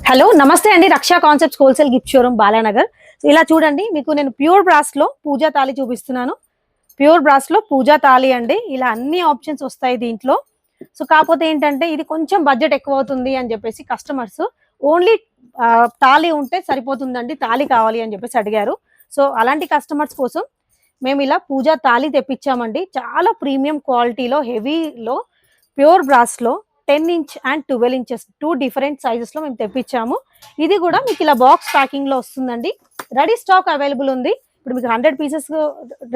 Hello నమస్తే అండి. రక్ష concepts wholesale gift showroom Balanagar. So ఇలా చూడండి, మీకు నేను ప్యూర్ బ్రాస్ లో పూజా తాళి చూపిస్తున్నాను. ప్యూర్ బ్రాస్ లో పూజా తాళి అండి. ఇలా అన్ని ఆప్షన్స్ వస్తాయి దీంట్లో. సో కాకపోతే ఏంటంటే ఇది కొంచెం బడ్జెట్ ఎక్కువ అవుతుంది అని చెప్పేసి కస్టమర్స్ ఓన్లీ తాళి ఉంటే సరిపోతుందండి, తాళి కావాలి అని చెప్పేసి అడిగారు. సో అలాంటి కస్టమర్స్ కోసం మేము ఇలా పూజా తాళి తెప్పించామండి. చాలా ప్రీమియం క్వాలిటీలో, హెవీలో, ప్యూర్ బ్రాస్ లో 10 inch and 12 inches 2 different sizes లో మేము తెప్పించాము. ఇది కూడా మీకు ఇలా బాక్స్ ప్యాకింగ్ లో వస్తుందండి. రెడీ స్టాక్ అవైలబుల్ ఉంది. ఇప్పుడు మీకు 100 పీసెస్,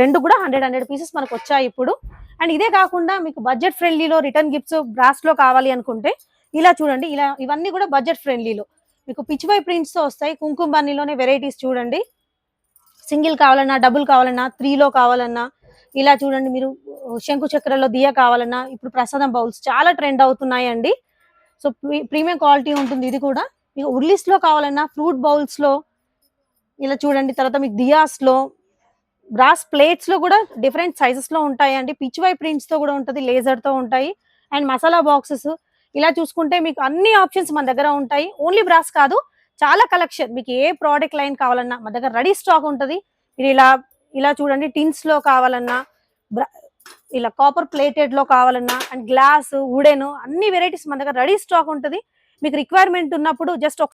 రెండు కూడా 100 పీసెస్ మనకు వచ్చాయి ఇప్పుడు. అండ్ ఇదే కాకుండా మీకు బడ్జెట్ ఫ్రెండ్లీలో రిటర్న్ గిఫ్ట్స్ బ్రాస్ లో కావాలి అనుకుంటే ఇలా చూడండి. ఇలా ఇవన్నీ కూడా బడ్జెట్ ఫ్రెండ్లీలో మీకు పిచ్ వై ప్రింట్స్ తో వస్తాయి. కుంకుమ బన్నీలోనే వెరైటీస్ చూడండి. సింగిల్ కావాలన్నా, డబుల్ కావాలన్నా, 3లో కావాలన్నా, ఇలా చూడండి. మీరు శంకు చక్రలో దియ కావాలన్నా, ఇప్పుడు ప్రసాదం బౌల్స్ చాలా ట్రెండ్ అవుతున్నాయండి. సో ప్రీమియం క్వాలిటీ ఉంటుంది. ఇది కూడా మీకు ఉర్లిస్ లో కావాలన్నా, ఫ్రూట్ బౌల్స్ లో ఇలా చూడండి. తర్వాత మీకు దియాస్ లో, బ్రాస్ ప్లేట్స్ లో కూడా డిఫరెంట్ సైజెస్ లో ఉంటాయండి. పిచ్ వై ప్రింట్స్ తో కూడా ఉంటుంది, లేజర్ తో ఉంటాయి. అండ్ మసాలా బాక్సెస్ ఇలా చూసుకుంటే మీకు అన్ని ఆప్షన్స్ మన దగ్గర ఉంటాయి. ఓన్లీ బ్రాస్ కాదు, చాలా కలెక్షన్. మీకు ఏ ప్రోడక్ట్ లైన్ కావాలన్నా మన దగ్గర రెడీ స్టాక్ ఉంటుంది. మీరు ఇలా ఇలా చూడండి. టిన్స్ లో కావాలన్నా, ఇలా కాపర్ ప్లేటెడ్ లో కావాలన్నా, అండ్ గ్లాస్, వుడెన్, అన్ని వెరైటీస్ మన దగ్గర రెడీ స్టాక్ ఉంటుంది. మీకు రిక్వైర్మెంట్ ఉన్నప్పుడు జస్ట్